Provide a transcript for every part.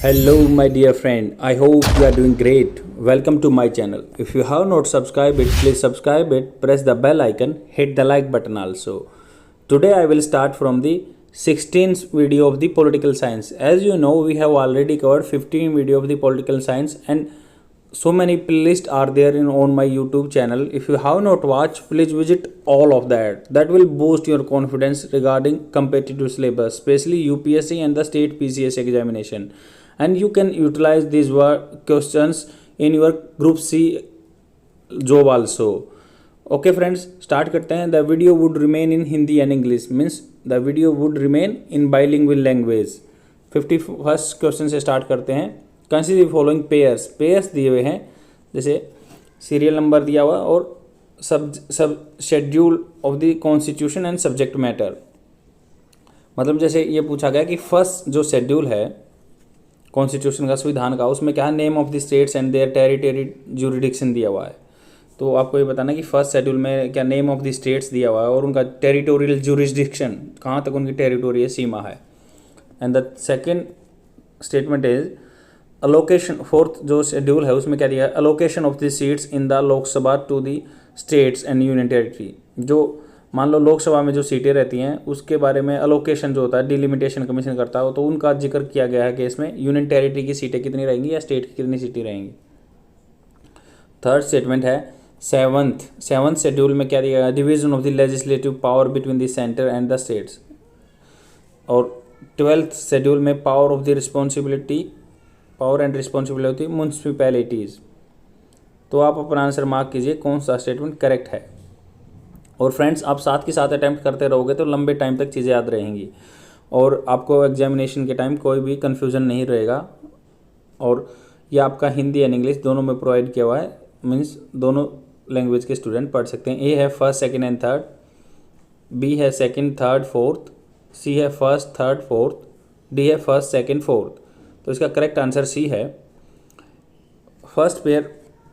Hello, my dear friend. I hope you are doing great. Welcome to my channel. If you have not subscribed it, please subscribe it. Press the bell icon. Hit the like button also. Today I will start from the 16th video of the political science. As you know, we have already covered 15 video of the political science, and so many playlists are there on my YouTube channel. If you have not watched, please visit all of that will boost your confidence regarding competitive syllabus, especially UPSC and the state PCS examination, and you can utilize these questions in your group C job also. Okay friends, start करते हैं. The video would remain in Hindi and English, means the video would remain in bilingual language. 51st question से start करते हैं. Consider following pairs दिए हुए हैं, जैसे serial number दिया हुआ और सब schedule of the constitution and subject matter. मतलब जैसे ये पूछा गया कि फर्स्ट जो शेड्यूल है कॉन्स्टिट्यूशन का, संविधान का, उसमें क्या है, name of the states and their territory jurisdiction दिया हुआ है. तो आपको ये बताना कि फर्स्ट शेड्यूल में क्या नेम ऑफ द स्टेट्स दिया हुआ है और उनका टेरिटोरियल ज्यूरिडिक्शन, कहाँ तक उनकी टेरिटोरियल सीमा है. And the second statement is allocation. Fourth जो शेड्यूल है उसमें क्या दिया है, allocation of the seats in the Lok Sabha to the states and union territory. जो मान लो लोकसभा में जो सीटें रहती हैं उसके बारे में अलोकेशन जो होता है डिलिमिटेशन कमीशन करता है, तो उनका जिक्र किया गया है कि इसमें यूनियन टेरिटरी की सीटें कितनी रहेंगी या स्टेट की कितनी सीटें रहेंगी. थर्ड स्टेटमेंट है सेवंथ शेड्यूल में क्या दिया गया, division of the legislative power between the centre and the states. और 12th शेड्यूल में पावर एंड रिस्पॉन्सिबिलिटी म्यूनसिपैलिटीज़. तो आप अपना आंसर मार्क कीजिए कौन सा स्टेटमेंट करेक्ट है. और फ्रेंड्स, आप साथ के साथ अटैम्प्ट करते रहोगे तो लंबे टाइम तक चीज़ें याद रहेंगी और आपको एग्जामिनेशन के टाइम कोई भी कन्फ्यूज़न नहीं रहेगा. और ये आपका हिंदी एंड इंग्लिश दोनों में प्रोवाइड किया हुआ है, मीन्स दोनों लैंग्वेज के स्टूडेंट पढ़ सकते हैं. ए है first second and third, B है सेकेंड थर्ड फोर्थ, सी है फर्स्ट थर्ड फोर्थ, डी है फर्स्ट सेकेंड फोर्थ. तो इसका करेक्ट आंसर सी है. फर्स्ट पेयर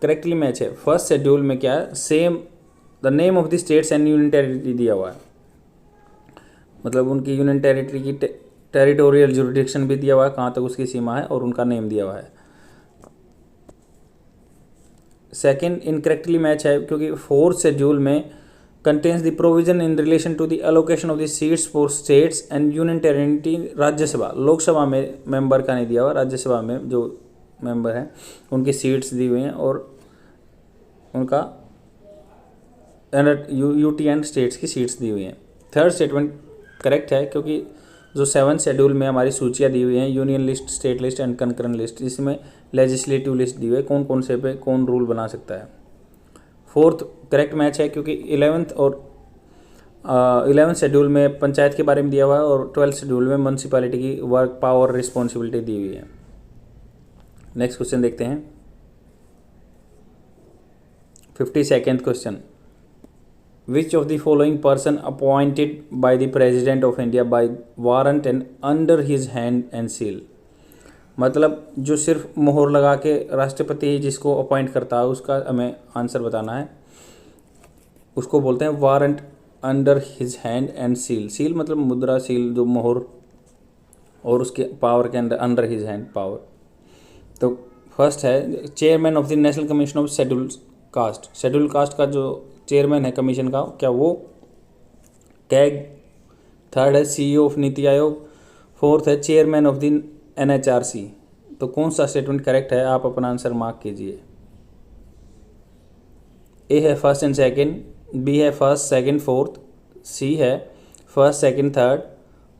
करेक्टली मैच है. फर्स्ट शेड्यूल में क्या है, same the name of the states and union territory दिया हुआ है, मतलब उनकी यूनियन टेरिटरी की टेरिटोरियल ज्यूरिडिक्शन भी दिया हुआ है, कहाँ तक उसकी सीमा है, और उनका नेम दिया हुआ है. सेकेंड इनकरेक्टली मैच है क्योंकि फोर्थ शेड्यूल में contains the provision in relation to the allocation of the seats for states and union territory. Rajya Sabha, Lok Sabha में मेंबर का नहीं दिया हुआ, राज्यसभा में जो मेंबर हैं उनकी सीट्स दी हुई हैं और उनका यूटी एंड स्टेट्स की सीट्स दी हुई हैं. थर्ड स्टेटमेंट करेक्ट है क्योंकि जो 7th शेड्यूल में हमारी सूचियाँ दी हुई हैं, union list, state list and concurrent list, जिसमें लेजिस्लेटिव लिस्ट दी हुई है, कौन कौन से पे कौन रूल बना सकता है. फोर्थ करेक्ट मैच है क्योंकि 11th शेड्यूल में पंचायत के बारे में दिया हुआ है और 12th शेड्यूल में म्यूनसिपैलिटी की वर्क पावर रिस्पॉन्सिबिलिटी दी हुई है. नेक्स्ट क्वेश्चन देखते हैं. 52nd question, which of the following person appointed by the president of India by warrant and under his hand and seal. मतलब जो सिर्फ मोहर लगा के राष्ट्रपति ही जिसको अपॉइंट करता है उसका हमें आंसर बताना है. उसको बोलते हैं warrant under his hand and seal. Seal मतलब मुद्रा, सील जो मोहर, और उसके पावर के अंदर अंडर हिज हैंड पावर. तो फर्स्ट है chairman of the national commission of schedule caste. Schedule caste का जो चेयरमैन है कमीशन का, क्या वो कैग. थर्ड है CEO of NITI Aayog. Fourth है चेयरमैन ऑफ द NHRC. तो कौन सा स्टेटमेंट करेक्ट है, आप अपना आंसर मार्क कीजिए. ए है फर्स्ट एंड सेकंड, बी है फर्स्ट सेकंड फोर्थ, सी है फर्स्ट सेकंड थर्ड,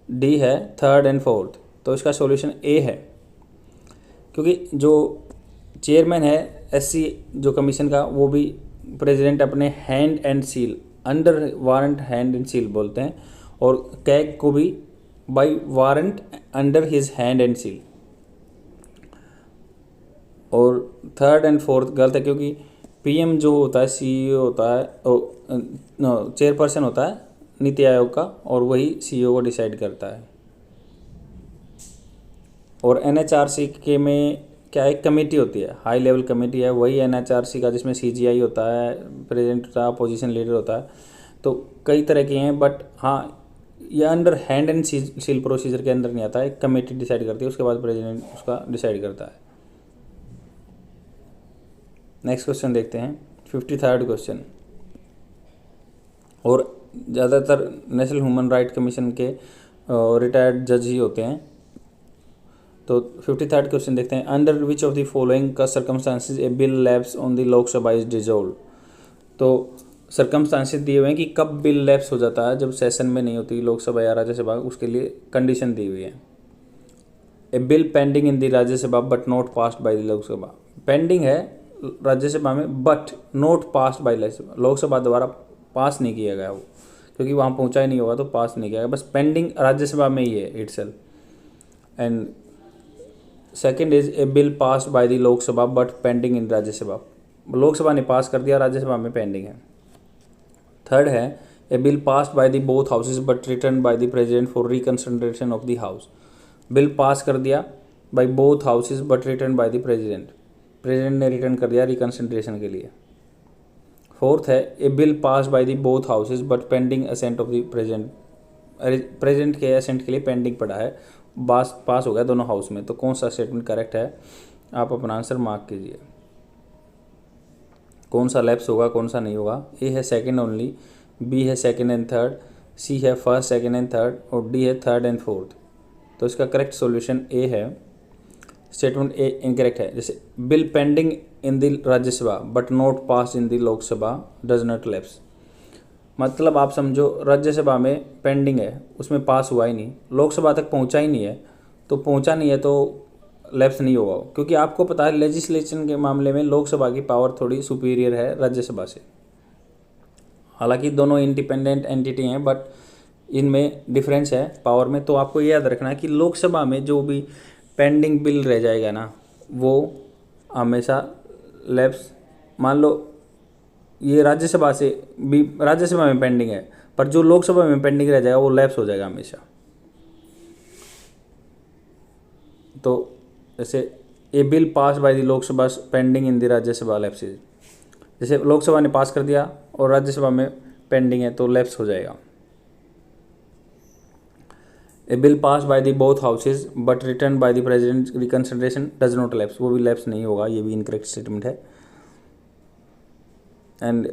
डी है थर्ड एंड फोर्थ. तो इसका सॉल्यूशन ए है क्योंकि जो चेयरमैन है SC जो कमीशन का, वो भी प्रेसिडेंट अपने hand and seal, under warrant hand and seal बोलते हैं, और कैग को भी by warrant under his hand and seal. और थर्ड एंड फोर्थ गलत है क्योंकि PM जो होता है, CEO होता है, चेयरपर्सन होता है नीति आयोग का, और वही CEO को डिसाइड करता है. और NHRC के में क्या एक कमेटी होती है, हाई लेवल कमेटी है, वही NHRC का जिसमें CGI होता है, प्रेसिडेंट होता है, अपोजिशन लीडर होता है. तो कई तरह के हैं, बट हाँ ये under hand and seal procedure के अंदर नहीं आता है, कमेटी डिसाइड करती है, उसके बाद प्रेसिडेंट उसका डिसाइड करता है। नेक्स्ट क्वेश्चन देखते हैं 53rd क्वेश्चन। और ज़्यादातर नेशनल ह्यूमन राइट कमीशन के रिटायर्ड जज ही होते हैं। तो 53rd क्वेश्चन देखते हैं, under which of the following का circumstances a bill lapse on the Lok Sabha is dissolve. तो सर्कमस्टांसिस दिए हुए हैं कि कब बिल लैप्स हो जाता है, जब सेशन में नहीं होती लोकसभा या राज्यसभा, उसके लिए कंडीशन दी हुई है। A bill pending in the Rajya Sabha but not passed by the Lok Sabha, pending है राज्यसभा में but not passed by Lok Sabha द्वारा पास नहीं किया गया वो, क्योंकि वहाँ पहुँचा ही नहीं होगा तो पास नहीं किया गया, बस पेंडिंग राज्यसभा में ही है itself. And second is a bill passed by the Lok Sabha but pending in Rajya Sabha, Lok Sabha ने पास कर दिया, राज्यसभा में पेंडिंग है। थर्ड है a bill passed by the both houses but return by the president for reconsideration of the house, bill pass कर दिया by both houses but return by the president, president ने return कर दिया reconsideration के लिए। Fourth है a bill pass by the both houses but pending assent of the president, president के assent के लिए पेंडिंग पड़ा है, पास हो गया दोनों हाउस में। तो कौन सा स्टेटमेंट करेक्ट है, आप अपना आंसर मार्क कीजिए, कौन सा लैप्स होगा कौन सा नहीं होगा। ए है सेकंड ओनली, बी है सेकंड एंड थर्ड, सी है फर्स्ट सेकंड एंड थर्ड और डी है थर्ड एंड फोर्थ। तो इसका करेक्ट सॉल्यूशन ए है, स्टेटमेंट ए इनकरेक्ट है। जैसे bill pending in the Rajya Sabha but not pass in the Lok Sabha does not lapse, मतलब आप समझो राज्यसभा में पेंडिंग है, उसमें पास हुआ ही नहीं, लोकसभा तक पहुंचा ही नहीं है, तो पहुंचा नहीं है तो लैप्स नहीं होगा, क्योंकि आपको पता है लेजिस्लेशन के मामले में लोकसभा की पावर थोड़ी सुपीरियर है राज्यसभा से। हालांकि दोनों इंडिपेंडेंट एंटिटी हैं बट इनमें डिफरेंस है पावर में। तो आपको ये याद रखना है कि लोकसभा में जो भी पेंडिंग बिल रह जाएगा ना, वो हमेशा लैप्स, मान लो ये राज्यसभा से भी, राज्यसभा में पेंडिंग है पर जो लोकसभा में पेंडिंग रह जाएगा वो लैप्स हो जाएगा हमेशा। तो जैसे a bill pass by the Lok Sabha pending in the Rajya Sabha lapses, जैसे लोकसभा ने पास कर दिया और राज्यसभा में पेंडिंग है तो लैप्स हो जाएगा। A bill pass by the both houses but return by the president reconsideration does not lapse, वो भी लैप्स नहीं होगा, ये भी इनकरेक्ट स्टेटमेंट है। And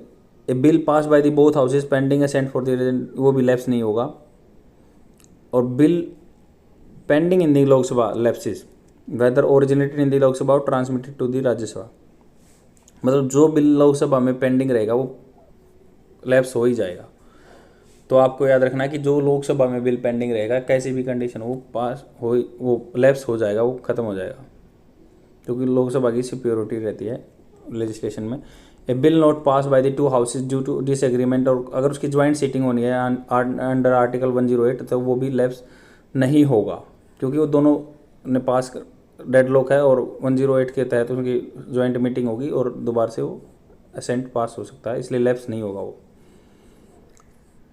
a bill pass by the both houses pending assent for the, वो भी lapse नहीं होगा। और bill pending in the Lok Sabha lapses whether originated in the Lok Sabha और ट्रांसमिटेड टू द राज्यसभा, मतलब जो बिल लोकसभा में पेंडिंग रहेगा वो लैप्स हो ही जाएगा। तो आपको याद रखना है कि जो लोकसभा में बिल पेंडिंग रहेगा कैसी भी कंडीशन वो पास हो, वो लैप्स हो जाएगा, वो ख़त्म हो जाएगा, क्योंकि लोकसभा की सिक्योरिटी रहती है लेजिस्लेशन में। A bill not pass by the two houses due to disagreement, और अगर उसकी ज्वाइंट सीटिंग होनी है अंडर आर्टिकल 108 तो वो भी लैप्स नहीं होगा, क्योंकि वो दोनों ने पास डेडलॉक है और 108 के तहत उनकी ज्वाइंट मीटिंग होगी और दोबारा से वो असेंट पास हो सकता है, इसलिए लैप्स नहीं होगा वो।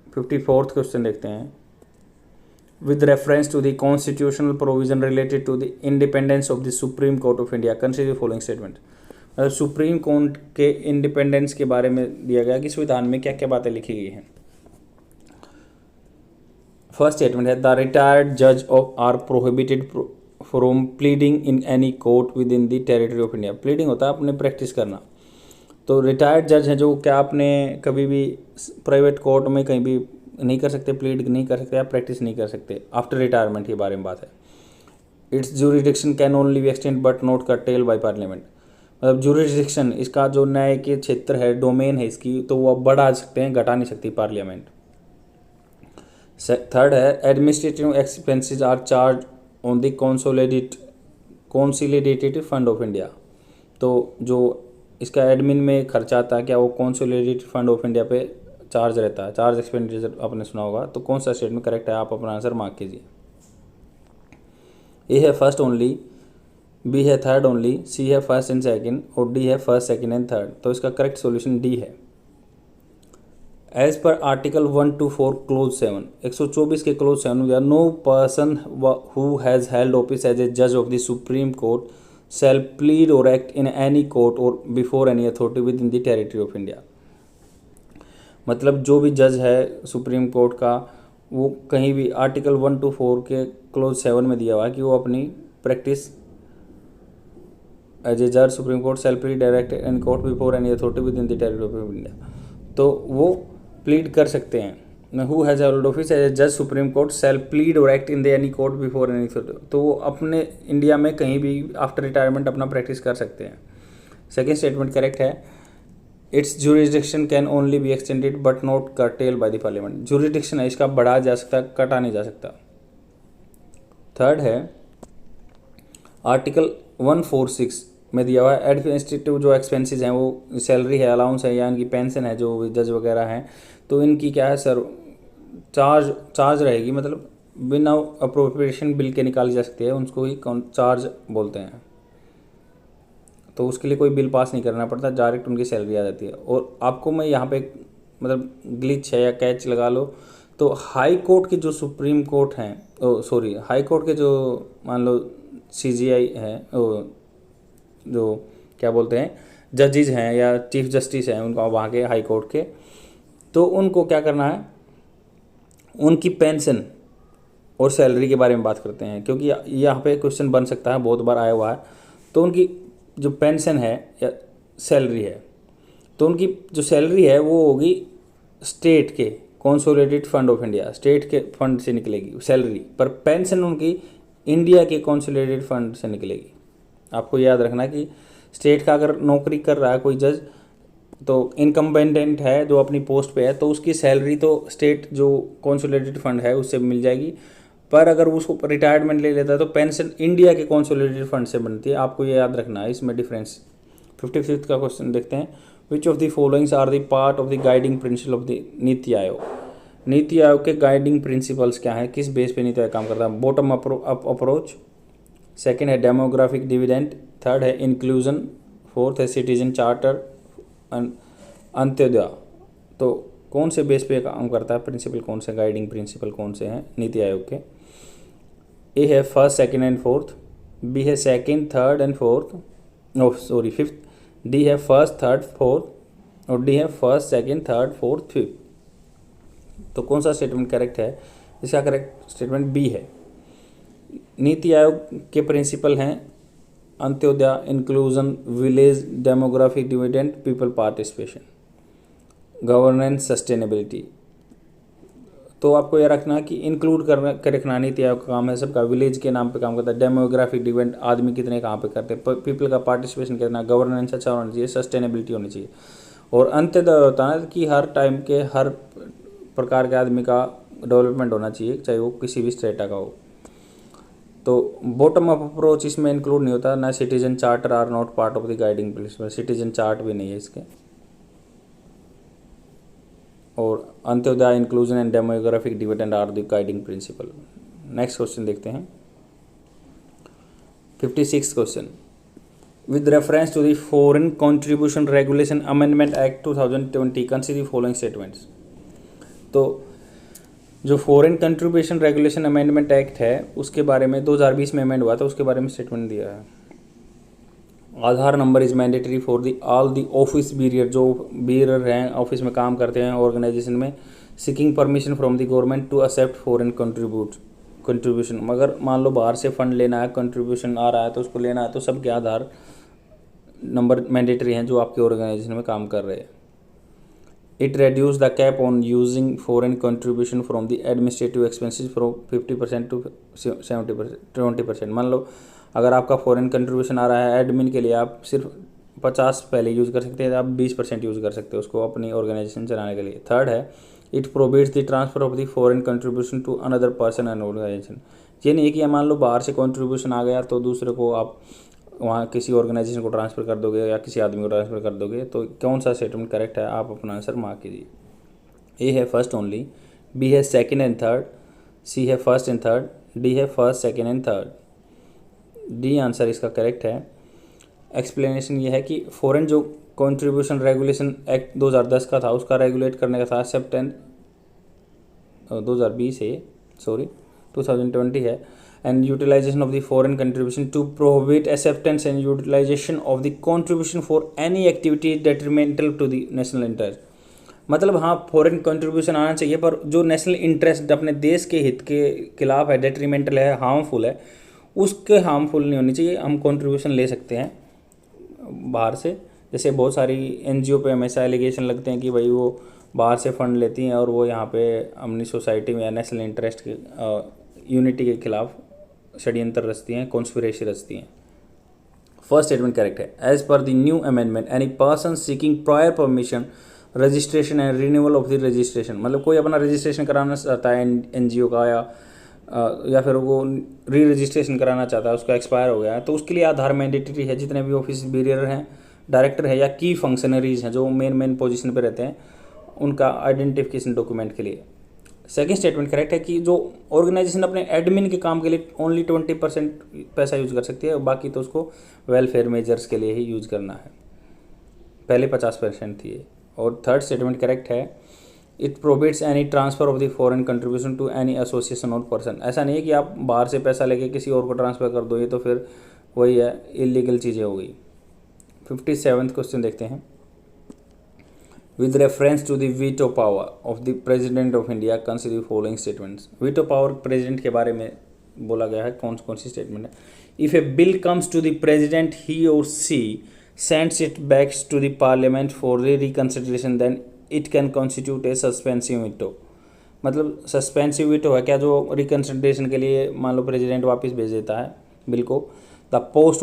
54th क्वेश्चन देखते हैं, with reference to the constitutional provision related to the independence of the supreme court of India consider following statement, मतलब सुप्रीम कोर्ट के इंडिपेंडेंस के बारे में दिया गया कि संविधान में क्या क्या बातें लिखी गई हैं। फर्स्ट स्टेटमेंट है द रिटायर्ड जज of are prohibited from pleading in any court within the territory of India, pleading होता है अपने प्रैक्टिस करना, तो रिटायर्ड जज हैं जो क्या आपने कभी भी प्राइवेट कोर्ट में कहीं भी नहीं कर सकते, प्लीड नहीं कर सकते या प्रैक्टिस नहीं कर सकते आफ्टर रिटायरमेंट के बारे में बात है। It's jurisdiction can only be extend but not cartel by parliament, मतलब ज्यूरिडिक्शन इसका जो न्याय के क्षेत्र है, डोमेन है इसकी, तो वो अब बढ़ा सकते हैं, घटा नहीं सकती पार्लियामेंट। थर्ड है administrative expenses are charge on the consolidated fund of India, तो जो इसका एडमिन में खर्चा आता है क्या वो कंसोलिडेटेड फंड ऑफ इंडिया पे चार्ज रहता है, चार्ज एक्सपेंडिचर आपने सुना होगा। तो कौन सा स्टेटमेंट करेक्ट है, आप अपना आंसर मार्क कीजिए। ए है फर्स्ट ओनली, बी है थर्ड ओनली, सी है फर्स्ट एंड सेकंड और डी है फर्स्ट सेकंड एंड थर्ड। तो इसका करेक्ट सॉल्यूशन डी है। एज पर आर्टिकल 124 क्लोज 7, 124 के क्लोज 7 में no person who has held office as a जज of the supreme court shall plead or act in any court or before any authority within the territory of India, मतलब जो भी जज है supreme court का वो कहीं भी आर्टिकल 1 to 4 के क्लोज 7 में दिया हुआ है कि वो अपनी प्रैक्टिस एज ए जज supreme court shall plead direct in court before any authority within the territory of India. तो वो प्लीड कर सकते हैं। Who has held office as a जज supreme court shall plead or act in the any court before any authority. तो वो अपने India में कहीं भी आफ्टर रिटायरमेंट अपना प्रैक्टिस कर सकते हैं। सेकेंड स्टेटमेंट करेक्ट है। It's jurisdiction can only be extended but not cartel by the parliament. Jurisdiction है, इसका बढ़ा जा सकता, कटा नहीं जा सकता। थर्ड है आर्टिकल 146 में दिया हुआ है एडमिनिस्ट्रेटिव जो एक्सपेंसेस हैं, वो सैलरी है, अलाउंस है या इनकी पेंशन है जो जज वगैरह हैं, तो इनकी क्या है सर चार्ज रहेगी, मतलब बिना अप्रोप्रिएशन बिल के निकाली जा सकती है, उसको ही चार्ज बोलते हैं। तो उसके लिए कोई बिल पास नहीं करना पड़ता, डायरेक्ट उनकी सैलरी आ जाती है। और आपको मैं यहाँ पे मतलब ग्लिच है या कैच लगा लो, तो हाई कोर्ट के जो सुप्रीम कोर्ट हैं, हाई कोर्ट के जो मान लो CGI हैं, जो क्या बोलते हैं जजेज हैं या चीफ जस्टिस हैं, उनको वहाँ के हाई कोर्ट के, तो उनको क्या करना है, उनकी पेंशन और सैलरी के बारे में बात करते हैं, क्योंकि यहाँ पे क्वेश्चन बन सकता है, बहुत बार आया हुआ है। तो उनकी जो पेंशन है या सैलरी है, तो उनकी जो सैलरी है वो होगी स्टेट के consolidated fund of India, state के फंड से निकलेगी सैलरी, पर पेंशन उनकी इंडिया के कंसोलिडेटेड फंड से निकलेगी। आपको याद रखना कि स्टेट का अगर नौकरी कर रहा है कोई जज, तो इनकम्बेंडेंट है जो अपनी पोस्ट पे है, तो उसकी सैलरी तो स्टेट जो कंसोलिडेटेड फंड है उससे मिल जाएगी, पर अगर उसको रिटायरमेंट ले लेता है तो पेंशन इंडिया के कंसोलिडेटेड फंड से बनती है। आपको ये याद रखना है, इसमें डिफरेंस। 55th का क्वेश्चन देखते हैं। Which of the followings are the part of the guiding principle of the NITI Aayog. NITI Aayog के गाइडिंग प्रिंसिपल्स क्या हैं, किस बेस पे नीति आयोग काम करता है? बॉटम अप अप्रोच, सेकेंड है डेमोग्राफिक डिविडेंड, थर्ड है इंक्लूजन, फोर्थ है सिटीजन चार्टर, अंत्योदय। तो कौन से बेस पे काम करता है, प्रिंसिपल कौन से, गाइडिंग प्रिंसिपल कौन से हैं नीति आयोग के? ए है first second and fourth, B है second third and fourth, fifth, D है फर्स्ट थर्ड फोर्थ, और डी है first second third fourth fifth. तो कौन सा स्टेटमेंट करेक्ट है? इसका करेक्ट स्टेटमेंट बी है। नीति आयोग के प्रिंसिपल हैं Antyodaya, inclusion, village, demographic dividend, people participation, governance, sustainability. तो आपको यह रखना कि इंक्लूड कर रखना नीति आयोग का काम है सबका। विलेज के नाम पे काम करता है, डेमोग्राफिक डिविडेंड आदमी कितने कहाँ पे करते हैं, पीपल का पार्टिसिपेशन करना, गवर्नेंस अच्छा होना चाहिए, सस्टेनेबिलिटी होनी चाहिए, और अंत्योदय होता है कि हर टाइम के हर प्रकार के आदमी का डेवलपमेंट होना चाहिए, चाहे वो किसी भी स्टेटा का हो। तो बॉटम अप अप्रोच इसमें इंक्लूड नहीं होता, ना citizen charter are not part of the guiding principle, citizen chart भी नहीं है इसके। और Antyodaya, inclusion and demographic dividend are the guiding principle. Next question देखते हैं। 56 question. With reference to the foreign contribution regulation amendment act 2020 consider the following statements. तो जो foreign contribution regulation amendment act है उसके बारे में 2020 में अमेंड हुआ था, उसके बारे में स्टेटमेंट दिया है। Aadhaar number is mandatory for the all the office bearer, जो बीरियर हैं ऑफिस में काम करते हैं ऑर्गेनाइजेशन में, seeking permission from the government to accept foreign contribution. मगर मान लो बाहर से फंड लेना है, कंट्रीब्यूशन आ रहा है तो उसको लेना है, तो सबके आधार नंबर मैंडेटरी हैं जो आपके ऑर्गेनाइजेशन में काम कर रहे हैं। It reduce the cap on using foreign contribution from the administrative expenses from 50% to 20%। मान लो अगर आपका फॉरेन कंट्रीब्यूशन आ रहा है एडमिन के लिए, आप सिर्फ 50 पहले यूज़ कर सकते हैं, आप 20% यूज़ कर सकते हो उसको अपनी ऑर्गेनाइजेशन चलाने के लिए। थर्ड है it prohibits the transfer of the foreign contribution to another person and organisation. ये नहीं कि मान लो बाहर से कंट्रीब्यूशन आ गया तो दूसरे को आप वहाँ किसी ऑर्गेनाइजेशन को ट्रांसफ़र कर दोगे या किसी आदमी को ट्रांसफ़र कर दोगे। तो कौन सा स्टेटमेंट करेक्ट है, आप अपना आंसर मार्क कीजिए। ए है फर्स्ट ओनली, बी है सेकंड एंड थर्ड, सी है फर्स्ट एंड थर्ड, डी है first second and third. D answer इसका करेक्ट है। एक्सप्लेनेशन ये है कि फॉरेन जो कंट्रीब्यूशन रेगुलेशन एक्ट 2010 का था उसका रेगुलेट करने का था सेप्टेम्बर 2020 है, and utilization of the foreign contribution to prohibit acceptance and utilization of the contribution for any activity detrimental to the national interest। मतलब हाँ फॉरेन कंट्रीब्यूशन आना चाहिए, पर जो नेशनल इंटरेस्ट अपने देश के हित के खिलाफ है, डेट्रीमेंटल है, हार्मफुल है, उसके हार्मफुल नहीं होनी चाहिए। हम कंट्रीब्यूशन ले सकते हैं बाहर से। जैसे बहुत सारी एनजीओ पे हमेशा एलिगेशन लगते हैं कि भाई वो बाहर से फंड लेती हैं और वो यहाँ पे अपनी सोसाइटी में या नेशनल इंटरेस्ट के यूनिटी के खिलाफ षड्यंत्र रचती हैं, कॉन्स्पिरेसी रचती हैं। फर्स्ट स्टेटमेंट करेक्ट है। As per the new amendment any person seeking prior permission registration and renewal of the registration, मतलब कोई अपना रजिस्ट्रेशन कराना चाहता है एनजीओ का या फिर वो री रजिस्ट्रेशन कराना चाहता है, उसका एक्सपायर हो गया है, तो उसके लिए आधार मैंडेटरी है। जितने भी ऑफिस बेरियर हैं, डायरेक्टर है या की फंक्शनरीज हैं जो मेन पोजीशन पे रहते हैं, उनका आइडेंटिफिकेशन डॉक्यूमेंट के लिए। सेकंड स्टेटमेंट करेक्ट है कि जो ऑर्गेनाइजेशन अपने एडमिन के काम के लिए ओनली 20% पैसा यूज कर सकती है, बाकी तो उसको वेलफेयर मेजर्स के लिए ही यूज करना है। पहले 50% थी। और थर्ड स्टेटमेंट करेक्ट है। It prohibits any transfer of the foreign contribution to any association or person. ऐसा नहीं है कि आप बाहर से पैसा लेके किसी और को ट्रांसफर कर दो, ये तो फिर वही है, इलीगल चीज़ें हो गई। 57th क्वेश्चन देखते हैं। With reference to the veto power of the president of India consider following statements. Veto power president के बारे में बोला गया है, कौन कौन सी स्टेटमेंट है। If a bill comes to the president he और she sends it back to the parliament for reconsideration then it can constitute a suspensive veto. मतलब सस्पेंसिव वीटो है क्या, जो रिकंसिडरेशन के लिए मान लो प्रेसिडेंट वापस भेज देता है बिल को। The post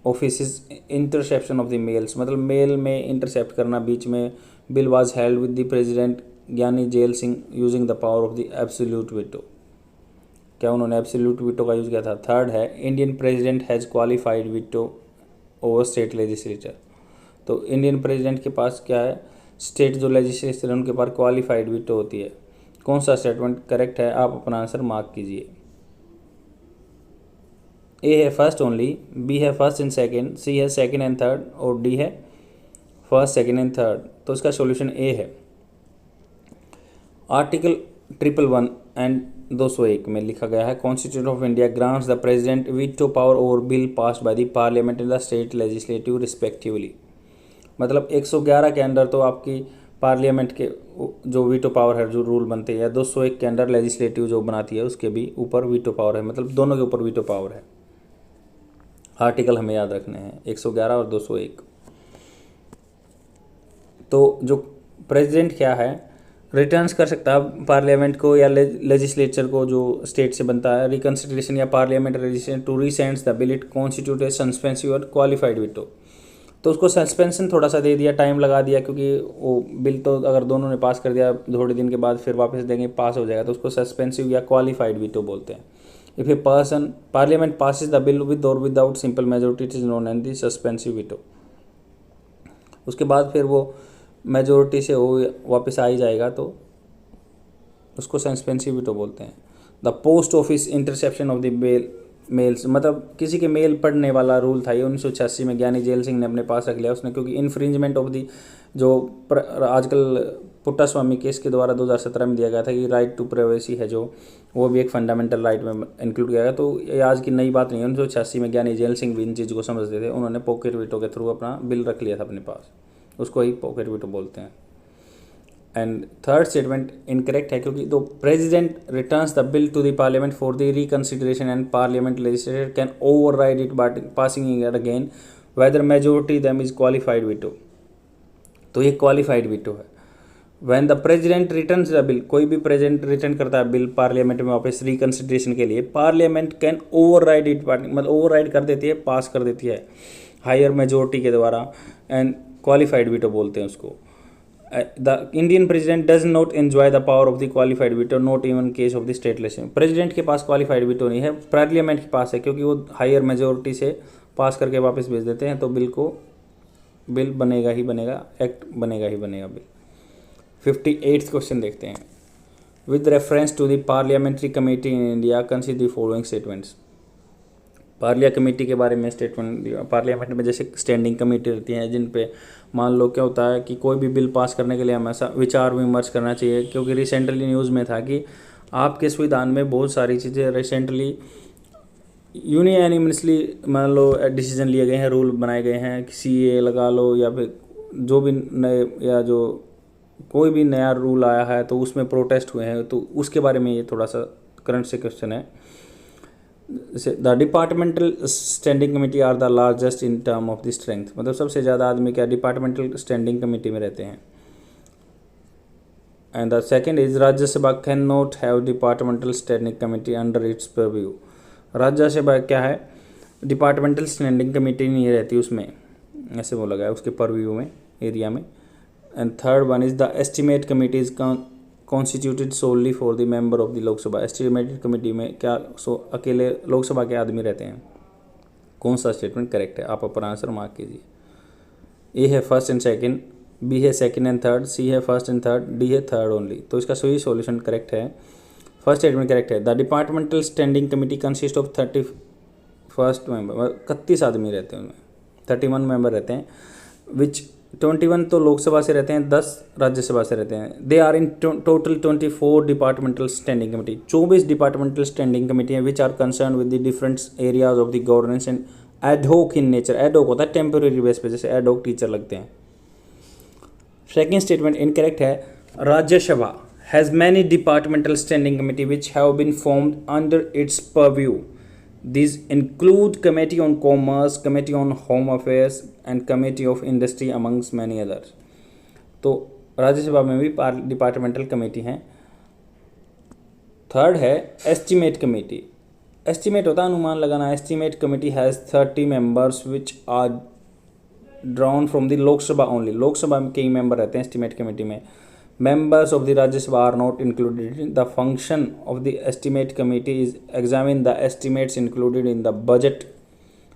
office is interception of the mails, मतलब मेल में इंटरसेप्ट करना बीच में। Bill was held with the president Giani Zail Singh using the power of the absolute veto. क्या उन्होंने एब्सोल्यूट वीटो का यूज़ किया था। थर्ड है Indian president has qualified veto over state legislature. तो इंडियन प्रेसिडेंट के पास क्या है, स्टेट जो लेजिस्लेचर है उनके पास क्वालिफाइड वीटो होती है। कौन सा स्टेटमेंट करेक्ट है, आप अपना आंसर मार्क कीजिए। ए है फर्स्ट ओनली, बी है फर्स्ट एंड सेकंड, सी है सेकंड एंड थर्ड और डी है फर्स्ट सेकंड एंड थर्ड। तो इसका सॉल्यूशन ए है। आर्टिकल 111 एंड 201 में लिखा गया है constitution of India grants the president veto power over bill passed by the parliament and the state legislative respectively. मतलब 111 के अंदर तो आपकी पार्लियामेंट के जो वीटो पावर है, जो रूल बनते हैं, या 201 के अंदर लेजिस्लेटिव जो बनाती है उसके भी ऊपर वीटो पावर है। मतलब दोनों के ऊपर वीटो पावर है। आर्टिकल हमें याद रखने हैं 111 और 201। तो जो प्रेसिडेंट क्या है, रिटर्न्स कर सकता है पार्लियामेंट को या लेजिस्लेचर को जो स्टेट से बनता है, रिकंसिडरेशन या parliament registration to resends the bill it constitute a suspensive और क्वालिफाइड वीटो। तो उसको सस्पेंशन थोड़ा सा दे दिया, टाइम लगा दिया, क्योंकि वो बिल तो अगर दोनों ने पास कर दिया थोड़े दिन के बाद फिर वापस देंगे, पास हो जाएगा, तो उसको सस्पेंसिव या क्वालिफाइड वीटो बोलते हैं। If a person parliament passes the bill with और without simple majority it is known as the suspensive veto. उसके बाद फिर वो मेजोरिटी से वो वापस आ ही जाएगा, तो उसको सस्पेंसिव वीटो बोलते हैं। The post office interception of the mails, मतलब किसी के मेल पढ़ने वाला रूल था ये 1986 में ज्ञानी जेल सिंह ने अपने पास रख लिया उसने, क्योंकि इन्फ्रिंजमेंट ऑफ दी जो आजकल पुट्टा स्वामी केस के द्वारा 2017 में दिया गया था कि राइट टू प्राइवेसी है, जो वो भी एक फंडामेंटल राइट में इंक्लूड किया गया। तो ये आज की नई बात नहीं है, 1986 में ज्ञानी जेल सिंह भी इन चीज़ को समझते थे, उन्होंने पॉकेट वीटो के थ्रू अपना बिल रख लिया था अपने पास, उसको ही पॉकेट वीटो बोलते हैं। एंड थर्ड स्टेटमेंट इनकरेक्ट है, क्योंकि the president returns the bill to the parliament for the reconsideration and parliament legislature can override it by passing it again whether majority them is qualified veto. तो ये qualified veto है। When the president returns the bill, कोई भी president return करता है bill parliament में वापस reconsideration के लिए, पार्लियामेंट कैन ओवरराइड इट, मतलब ओवरराइड कर देती है, पास कर देती है हायर मेजोरिटी के द्वारा, एंड क्वालिफाइड वीटो बोलते हैं उसको। The Indian president does not enjoy the power of the qualified veto, not even case of the state legislation। President के पास क्वालिफाइड वीटो नहीं है, पार्लियामेंट के पास है, क्योंकि वो हायर मेजोरिटी से पास करके वापस भेज देते हैं, तो बिल बनेगा ही बनेगा, एक्ट बनेगा ही बनेगा बिल। 58th क्वेश्चन देखते हैं। With reference to the parliamentary committee in India consider the following statements. पार्लिया कमेटी के बारे में स्टेटमेंट, पार्लियामेंट में जैसे स्टैंडिंग कमेटी रहती हैं जिन पे मान लो क्या होता है कि कोई भी बिल पास करने के लिए हमेशा विचार विमर्श करना चाहिए, क्योंकि रिसेंटली न्यूज़ में था कि आपके संविधान में बहुत सारी चीज़ें रिसेंटली यूनियनिमसली मान लो डिसीजन लिए गए हैं, रूल बनाए गए हैं, CAA लगा लो या फिर जो भी नए या जो कोई भी नया रूल आया है तो उसमें प्रोटेस्ट हुए हैं, तो उसके बारे में ये थोड़ा सा करंट से क्वेश्चन है। The departmental standing committee are the largest in term of the strength, मतलब सबसे ज़्यादा आदमी क्या डिपार्टमेंटल स्टैंडिंग कमेटी में रहते हैं। And the second is Rajya Sabha can not have departmental standing committee under its purview. Rajya Sabha क्या है, डिपार्टमेंटल स्टैंडिंग कमेटी नहीं रहती उसमें, ऐसे बोला गया उसके परव्यू में, एरिया में। And third one is the estimate committee is constituted solely for the member of the Lok Sabha. Estimated committee में क्या अकेले लोकसभा के आदमी रहते हैं। कौन सा स्टेटमेंट करेक्ट है, आप अपना आंसर मार्क कीजिए। ए है फर्स्ट एंड सेकंड, बी है सेकंड एंड थर्ड, सी है फर्स्ट एंड थर्ड, डी है थर्ड ओनली। तो इसका सही सॉल्यूशन करेक्ट है, फर्स्ट स्टेटमेंट करेक्ट है। The departmental standing committee consist of 31 member, 31 आदमी रहते हैं उनमें, 31 मेंबर रहते हैं, विच 21 तो लोकसभा से रहते हैं, 10 राज्यसभा से रहते हैं। They are in total 24 departmental standing committee, 24 departmental standing committee हैं which are concern with the different areas of the governance and ad hoc in nature. Ad hoc होता है टेम्पोरेरी बेस पे, जैसे एडहोक टीचर लगते हैं। सेकेंड स्टेटमेंट इनकरेक्ट है। Rajya Sabha has many departmental standing committee which have been formed under its purview. These include Committee on Commerce, Committee on Home Affairs and Committee of Industry amongst many others। तो राज्यसभा में भी departmental committee हैं। Third है estimate committee. Estimate होता है अनुमान लगाना। Estimate committee has 30 members which are drawn from the Lok Sabha only. Lok Sabha में कई मेंबर रहते हैं एस्टिमेट कमेटी में। Members of the Rajya Sabha are not included. The function of the estimate committee is examine the estimates included in the budget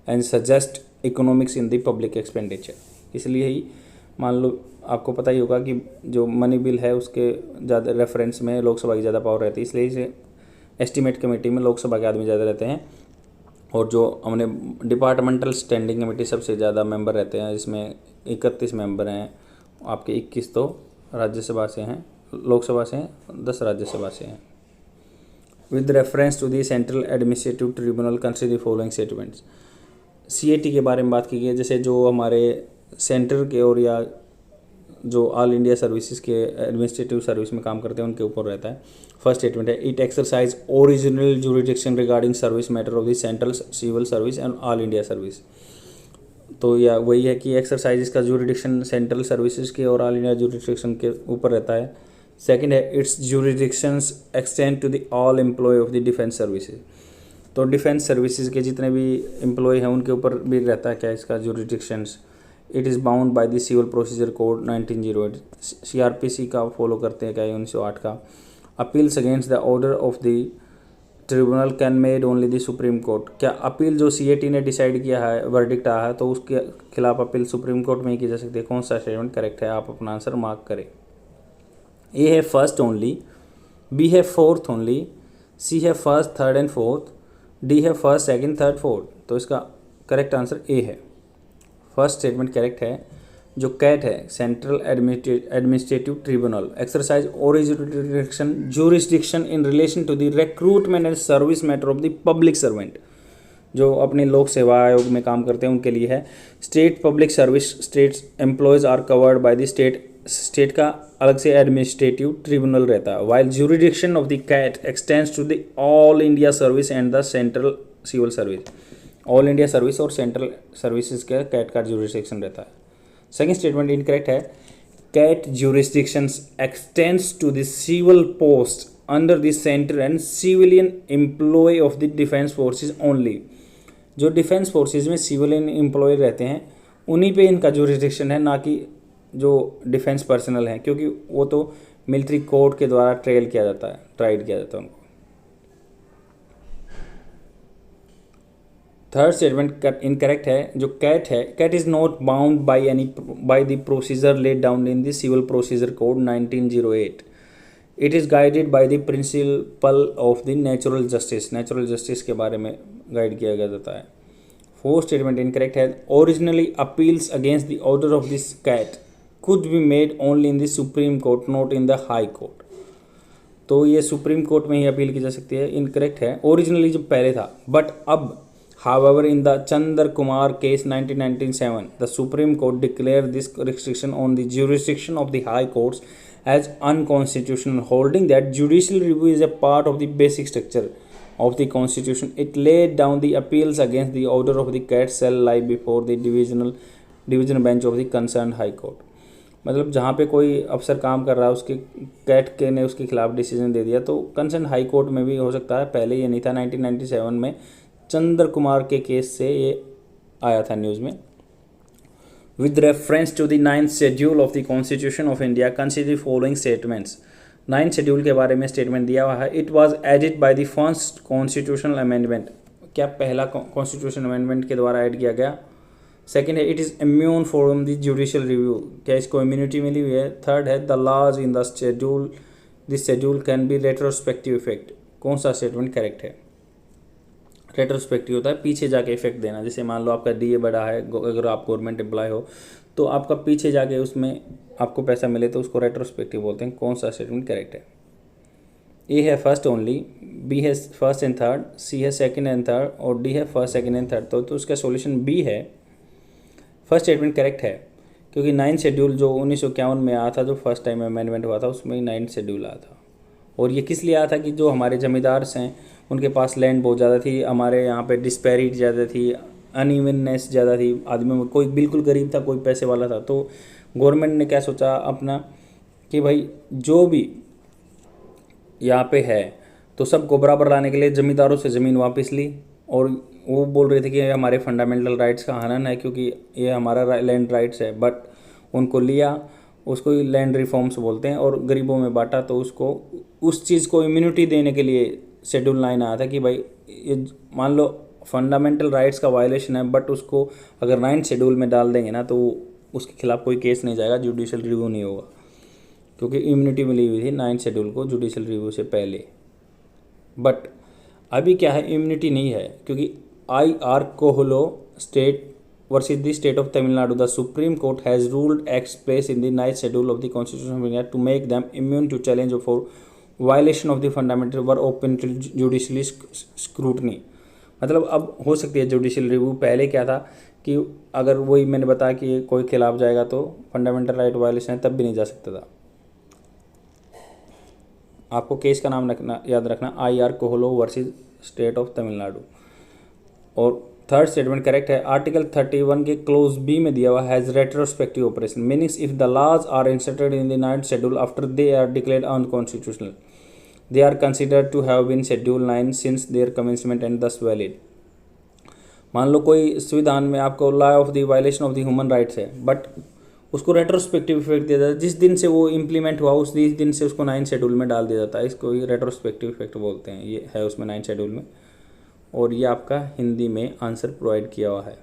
and suggest economics in the public expenditure। इसलिए ही मान लो आपको पता ही होगा कि जो money bill है उसके ज़्यादा रेफरेंस में लोकसभा की ज़्यादा पावर रहती है, इसलिए इसे एस्टिमेट कमेटी में लोकसभा के आदमी ज़्यादा रहते हैं। और जो हमने डिपार्टमेंटल स्टैंडिंग कमेटी सबसे ज़्यादा मेंबर रहते हैं, जिसमें 31 मेंबर हैं, आपके 21 तो राज्यसभा से हैं, लोकसभा से हैं, 10 राज्यसभा से हैं। With reference to the central administrative tribunal consider the following statements. CAT के बारे में बात की गई है, जैसे जो हमारे सेंटर के और या जो ऑल इंडिया सर्विसेज के एडमिनिस्ट्रेटिव सर्विस में काम करते हैं उनके ऊपर रहता है। फर्स्ट स्टेटमेंट है it exercise original jurisdiction regarding service matter of the central civil service and all India service. तो या वही है कि एक्सरसाइज इसका जुरिडिक्शन सेंट्रल सर्विसेज के और ऑल इंडिया जुरिडिक्शन के ऊपर रहता है। सेकंड है it's jurisdictions extend to the all employ of the defence services. तो डिफेंस सर्विसेज के जितने भी एम्प्लॉय हैं उनके ऊपर भी रहता है क्या इसका jurisdictions. It is bound by the civil procedure code 1908। CrPC का फॉलो करते हैं क्या 1908 का। Appeals against the order of the tribunal can made only the supreme court. क्या अपील जो सीएटी ने डिसाइड किया है, वर्डिक्ट आया है, तो उसके खिलाफ अपील सुप्रीम कोर्ट में ही की जा सकती है। कौन सा स्टेटमेंट करेक्ट है, आप अपना आंसर मार्क करें। ए है फर्स्ट ओनली, बी है फोर्थ ओनली, सी है first third and fourth, D है फर्स्ट सेकंड थर्ड फोर्थ। तो इसका करेक्ट आंसर ए है, फर्स्ट स्टेटमेंट करेक्ट है। जो कैट है central administrative tribunal exercise origin jurisdiction in relation to the recruitment and service matter of the public servant. जो अपने लोक सेवा आयोग में काम करते हैं उनके लिए है। State public service states employees are covered by the state का अलग से एडमिनिस्ट्रेटिव ट्रिब्यूनल रहता है। While jurisdiction of the CAT extends to the all India service and the central civil service. All India service और central services का CAT का jurisdiction रहता है। सेकेंड स्टेटमेंट इनकरेक्ट है। CAT jurisdictions extends to the civil post under the centre and civilian employ of the defence forces only. जो defence forces में civilian employ रहते हैं उन्हीं पे इनका जुरिस्डिक्शन है, ना कि जो डिफेंस पर्सनल हैं, क्योंकि वो तो मिलिट्री कोर्ट के द्वारा ट्राइड किया जाता है उनको। थर्ड स्टेटमेंट इनकरेक्ट है। जो कैट है, CAT is not bound by the procedure laid down in the civil procedure code 1908। It is guided by the principle of the natural justice. Natural justice के बारे में गाइड किया गया जाता है। फोर्थ स्टेटमेंट इनकरेक्ट है। Originally appeals against the order of this CAT could be made only in the supreme court not in the high court. तो ये सुप्रीम कोर्ट में ही अपील की जा सकती है। इनकरेक्ट है। ओरिजिनली जो पहले था, बट अब however in the Chandar Kumar case 1997 the Supreme Court declared this restriction on the jurisdiction of the high courts as unconstitutional, holding that judicial review is a part of the basic structure of the constitution. It laid down the appeals against the order of the cat shall lie before the division bench of the concerned high court. मतलब जहाँ पे कोई अफसर काम कर रहा है उसके कैट के ने उसके खिलाफ डिसीजन दे दिया तो कंसर्न हाई कोर्ट में भी हो सकता है। पहले ये नहीं था, 1997 में चंद्र कुमार के केस से ये आया था न्यूज़ में। With reference to the 9th schedule of the Constitution of India, consider the following statements. 9th schedule के बारे में स्टेटमेंट दिया हुआ है। It was added by the first constitutional amendment. क्या पहला कॉन्स्टिट्यूशन अमेंडमेंट के द्वारा ऐड किया गया। सेकेंड है it is immune from the judicial review, क्या इसको इम्यूनिटी मिली हुई है। थर्ड है the laws in the schedule this schedule can be retrospective effect. कौन सा स्टेटमेंट करेक्ट है। रेट्रोस्पेक्टिव होता है पीछे जाके इफेक्ट देना। जैसे मान लो आपका डीए बढ़ा है, अगर आप गवर्नमेंट एम्प्लॉय हो तो आपका पीछे जाके उसमें आपको पैसा मिले तो उसको रेट्रोस्पेक्टिव बोलते हैं। कौन सा स्टेटमेंट करेक्ट है। ए है फर्स्ट ओनली, बी है फर्स्ट एंड थर्ड, सी है सेकंड एंड थर्ड और डी है फर्स्ट सेकंड एंड थर्ड। तो उसका सॉल्यूशन बी है। फर्स्ट स्टेटमेंट करेक्ट है क्योंकि 9th शेड्यूल जो 1951 में आया था, जो फर्स्ट टाइम अमेंडमेंट हुआ था उसमें ही 9th शेड्यूल आया था। और ये किस लिए आया था कि जो हमारे जमींदार हैं उनके पास लैंड बहुत ज़्यादा थी, हमारे यहाँ पे डिस्पैरिटी ज़्यादा थी, अनइवननेस ज़्यादा थी, आदमी में कोई बिल्कुल गरीब था कोई पैसे वाला था। तो गवर्नमेंट ने क्या सोचा अपना कि भाई जो भी यहाँ पे है तो सबको बराबर लाने के लिए ज़मींदारों से ज़मीन वापस ली। और वो बोल रहे थे कि ये हमारे फंडामेंटल राइट्स का हनन है क्योंकि ये हमारा लैंड राइट्स है, बट उनको लिया, उसको लैंड रिफॉर्म्स बोलते हैं, और गरीबों में बांटा। तो उसको उस चीज़ को इम्यूनिटी देने के लिए शेड्यूल 9 आया था कि भाई ये मान लो फंडामेंटल राइट्स का वायलेशन है बट उसको अगर 9th शेड्यूल में डाल देंगे ना तो उसके खिलाफ कोई केस नहीं जाएगा, जुडिशल रिव्यू नहीं होगा क्योंकि इम्यूनिटी मिली हुई थी 9th शेड्यूल को जुडिशल रिव्यू से पहले। बट अभी क्या है, इम्यूनिटी नहीं है क्योंकि IR Coelho state versus the state of Tamil Nadu, the supreme court has ruled acts place in the 9th schedule of the constitution of India to make them immune to challenge for violation of the fundamental were open to judicially scrutiny. मतलब अब हो सकती है judicial review. पहले क्या था कि अगर वही मैंने बताया कि कोई खिलाफ जाएगा तो फंडामेंटल राइट वायलेशन है तब भी नहीं जा सकता था। आपको केस का नाम रखना याद रखना, IR Coelho versus state of Tamil Nadu. और थर्ड स्टेटमेंट करेक्ट है। आर्टिकल 31 के क्लोज बी में दिया हुआ has retrospective operation, meanings if the laws are inserted in the 9th schedule after they are declared unconstitutional they are considered to have been schedule 9 since their commencement and thus valid। मान लो कोई संविधान में आपको law of the violation of the human rights है but उसको retrospective effect दिया जाता है, जिस दिन से वो इम्प्लीमेंट हुआ उस दिन से उसको 9th शेड्यूल में डाल दिया जाता है। इसको ही रेट्रोस्पेक्टिव इफेक्ट बोलते हैं। ये है उसमें 9th शेड्यूल में, और ये आपका हिंदी में आंसर प्रोवाइड किया हुआ है।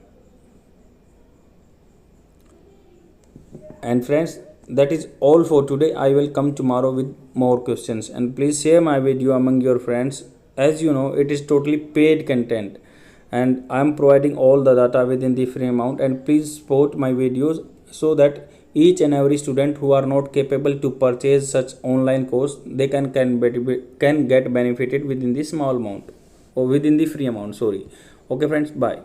And friends, that is all for today. I will come tomorrow with more questions, and please share my video among your friends. As you know, it is totally paid content and I am providing all the data within the free amount, and please support my videos so that each and every student who are not capable to purchase such online course, they can get benefited within the small amount or within the free amount. Sorry. Okay friends, bye.